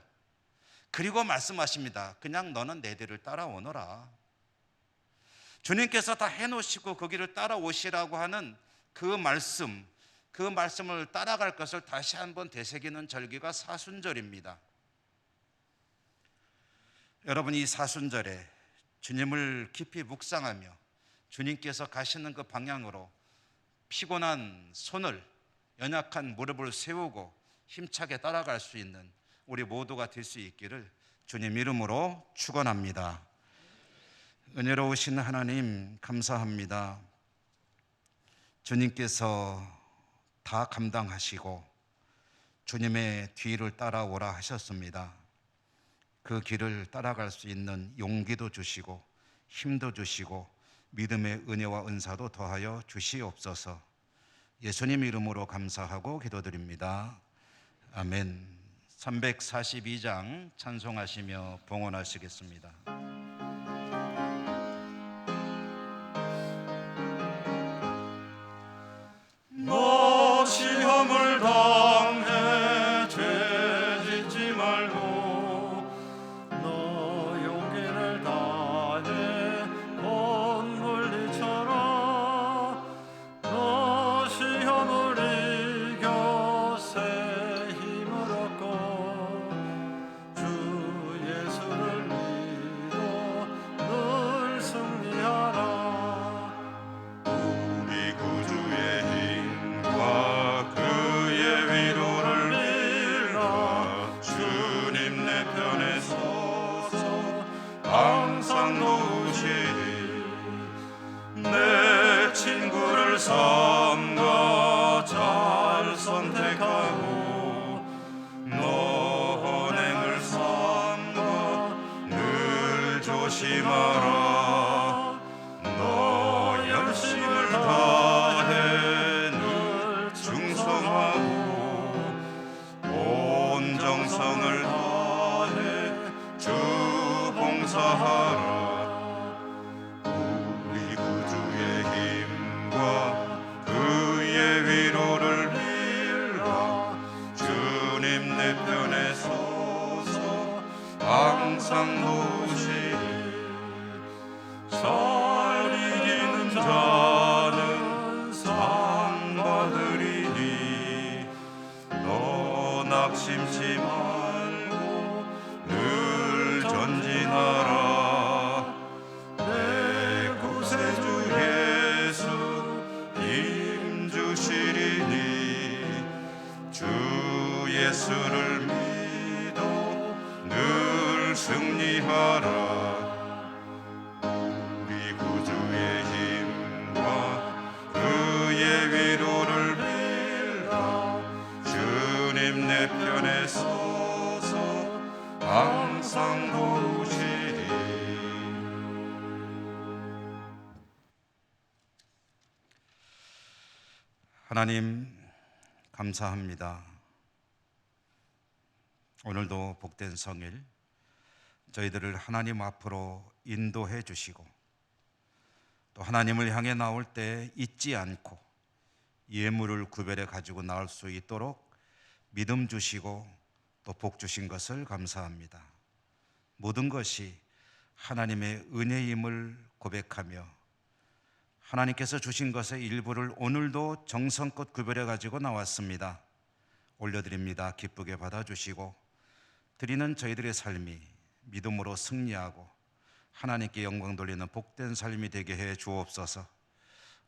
그리고 말씀하십니다. 그냥 너는 내 뒤를 따라오너라. 주님께서 다 해놓으시고 그 길을 따라오시라고 하는 그 말씀을 따라갈 것을 다시 한번 되새기는 절기가 사순절입니다. 여러분, 이 사순절에 주님을 깊이 묵상하며 주님께서 가시는 그 방향으로 피곤한 손을, 연약한 무릎을 세우고 힘차게 따라갈 수 있는 우리 모두가 될 수 있기를 주님 이름으로 축원합니다. 은혜로우신 하나님 감사합니다. 주님께서 다 감당하시고 주님의 뒤를 따라오라 하셨습니다. 그 길을 따라갈 수 있는 용기도 주시고 힘도 주시고 믿음의 은혜와 은사도 더하여 주시옵소서. 예수님 이름으로 감사하고 기도드립니다. 아멘. 342장 찬송하시며 봉헌하시겠습니다. 너 시험을 당해 죄 짓지 말고 너 용기를 다해 곤물리쳐라. 너 시험을 이겨 새 힘을 얻고 주 예수를 믿어 늘 승리하라. 우리 구주의 힘과 그의 위로를 빌라. 주님 내 편에 서서 항상 도우시리. 내 친구를 삼가 잘 선택하고 너 언행을 삼가 늘 조심하라. 너 열심을 다해 늘 충성하고 온 정성을 다해 주 봉사하라. 우리 구주의 힘과 그의 위로를 빌라. 주님 내 편에 서서 항상 도우시리. 잘 이기는 자는 상 받으리니 너 낙심치 말고 늘 전진하라. 내 구세주 예수 힘 주시리니 주 예수를 믿어 늘 승리하라. 우리 구주의 힘과 그의 위로를 빌라. 주님 내 편에 서서 항상 도우시리. 하나님 감사합니다. 오늘도 복된 성일 저희들을 하나님 앞으로 인도해 주시고 또 하나님을 향해 나올 때 잊지 않고 예물을 구별해 가지고 나올 수 있도록 믿음 주시고 또 복 주신 것을 감사합니다. 모든 것이 하나님의 은혜임을 고백하며 하나님께서 주신 것의 일부를 오늘도 정성껏 구별해 가지고 나왔습니다. 올려드립니다. 기쁘게 받아주시고 드리는 저희들의 삶이 믿음으로 승리하고 하나님께 영광 돌리는 복된 삶이 되게 해 주옵소서.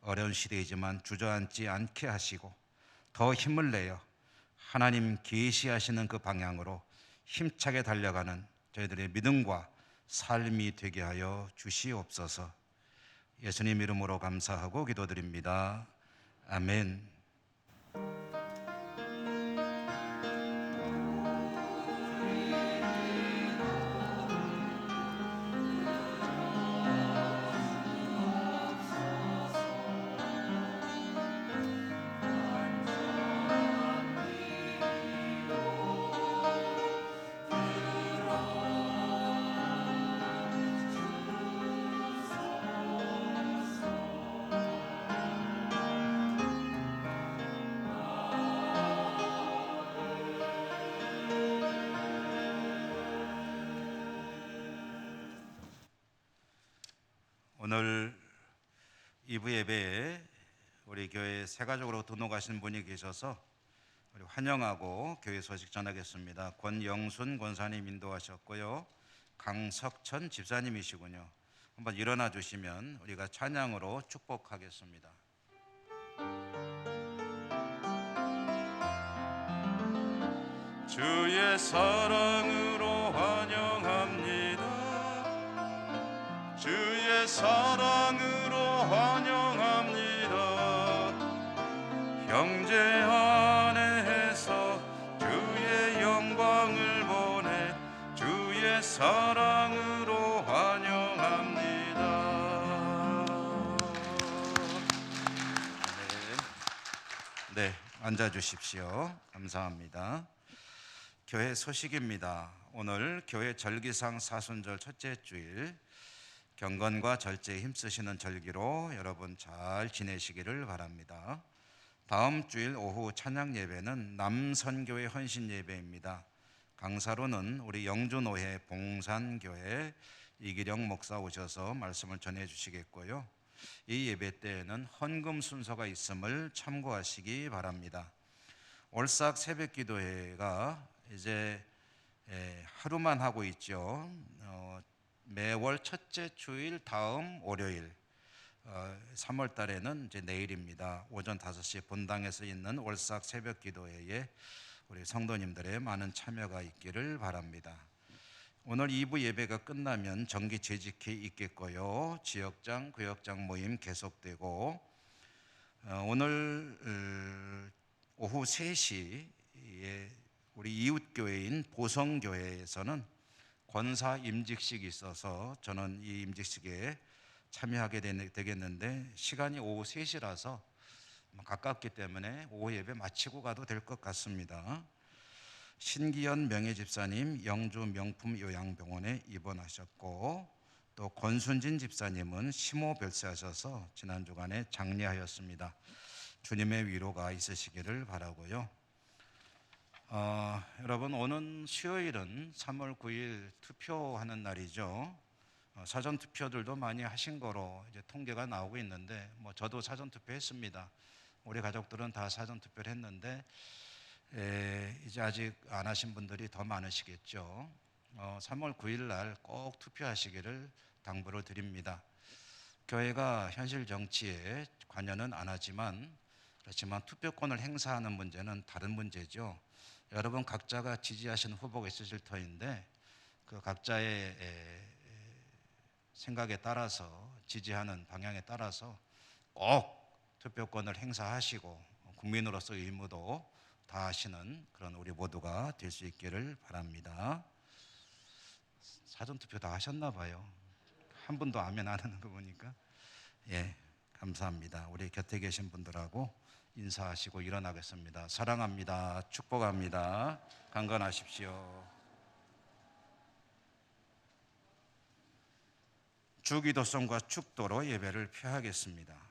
어려운 시대이지만 주저앉지 않게 하시고 더 힘을 내어 하나님 계시하시는 그 방향으로 힘차게 달려가는 저희들의 믿음과 삶이 되게 하여 주시옵소서. 예수님 이름으로 감사하고 기도드립니다. 아멘. 2부 예배에 우리 교회 새 가족으로 등록하신 분이 계셔서 우리 환영하고 교회 소식 전하겠습니다. 권영순 권사님 인도하셨고요. 강석천 집사님이시군요. 한번 일어나 주시면 우리가 찬양으로 축복하겠습니다. 주의 사랑으로 환영합니다. 주의 사랑으로 환영합니다. 형제 안에서 주의 영광을 보내 주의 사랑으로 환영합니다. 네, 앉아 주십시오. 감사합니다. 교회 소식입니다. 오늘 교회 절기상 사순절 첫째 주일, 경건과 절제에 힘쓰시는 절기로 여러분 잘 지내시기를 바랍니다. 다음 주일 오후 찬양 예배는 남선교회 헌신 예배입니다. 강사로는 우리 영주노회 봉산교회 이기령 목사 오셔서 말씀을 전해 주시겠고요. 이 예배 때에는 헌금 순서가 있음을 참고하시기 바랍니다. 올싹 새벽기도회가 이제 하루만 하고 있죠. 매월 첫째 주일 다음 월요일 3월 달에는 이제 내일입니다. 오전 5시 본당에서 있는 올싹 새벽기도회에 우리 성도님들의 많은 참여가 있기를 바랍니다. 오늘 2부 예배가 끝나면 정기 재직회 있겠고요. 지역장, 구역장 모임 계속되고 오늘 오후 3시에 우리 이웃교회인 보성교회에서는 권사 임직식이 있어서 저는 이 임직식에 참여하게 되겠는데 시간이 오후 3시라서 가깝기 때문에 오후 예배 마치고 가도 될 것 같습니다. 신기현 명예집사님 영주 명품 요양병원에 입원하셨고 또 권순진 집사님은 심호별세하셔서 지난 주간에 장례하였습니다. 주님의 위로가 있으시기를 바라고요. 여러분 오는 수요일은 3월 9일 투표하는 날이죠. 사전 투표들도 많이 하신 거로 이제 통계가 나오고 있는데 저도 사전 투표했습니다. 우리 가족들은 다 사전 투표를 했는데 이제 아직 안 하신 분들이 더 많으시겠죠. 3월 9일 날 꼭 투표하시기를 당부를 드립니다. 교회가 현실 정치에 관여는 안 하지만 그렇지만 투표권을 행사하는 문제는 다른 문제죠. 여러분 각자가 지지하시는 후보가 있으실 터인데 그 각자의 생각에 따라서 지지하는 방향에 따라서 꼭 투표권을 행사하시고 국민으로서 의무도 다하시는 그런 우리 모두가 될 수 있기를 바랍니다. 사전투표 다 하셨나 봐요. 한 분도 아멘 안 하는 거 보니까. 예, 감사합니다. 우리 곁에 계신 분들하고 인사하시고 일어나겠습니다. 사랑합니다. 축복합니다. 강건하십시오. 주기도성과 축도로 예배를 표하겠습니다.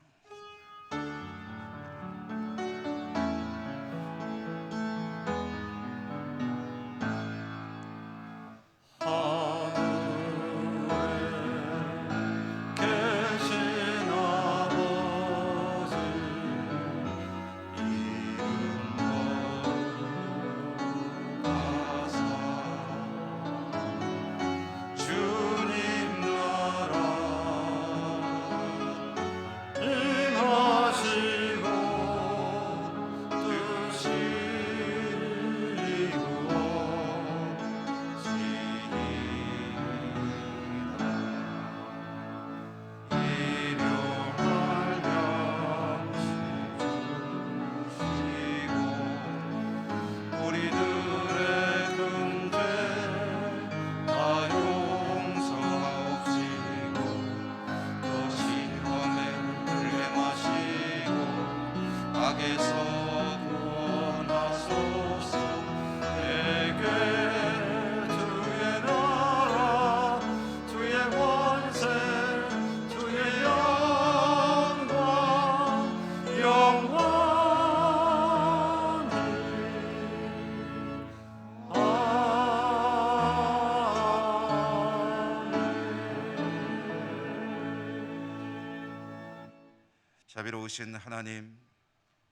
자비로우신 하나님,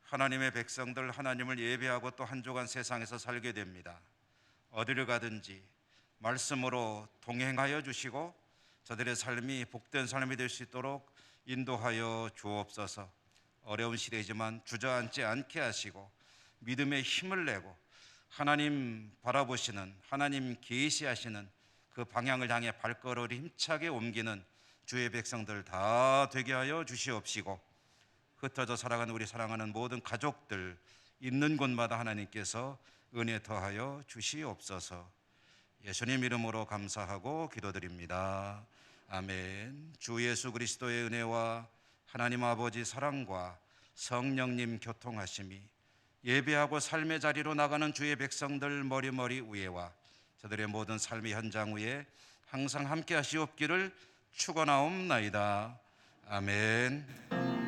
하나님의 백성들 하나님을 예배하고 또 한 주간 세상에서 살게 됩니다. 어디를 가든지 말씀으로 동행하여 주시고 저들의 삶이 복된 삶이 될 수 있도록 인도하여 주옵소서. 어려운 시대이지만 주저앉지 않게 하시고 믿음의 힘을 내고 하나님 바라보시는, 하나님 계시하시는 그 방향을 향해 발걸음을 힘차게 옮기는 주의 백성들 다 되게 하여 주시옵시고, 흩어져 살아가는 우리 사랑하는 모든 가족들 있는 곳마다 하나님께서 은혜 더하여 주시옵소서. 예수님 이름으로 감사하고 기도드립니다. 아멘. 주 예수 그리스도의 은혜와 하나님 아버지 사랑과 성령님 교통하심이 예배하고 삶의 자리로 나가는 주의 백성들 머리머리 위에와 저들의 모든 삶의 현장 위에 항상 함께 하시옵기를 축원하옵나이다. 아멘.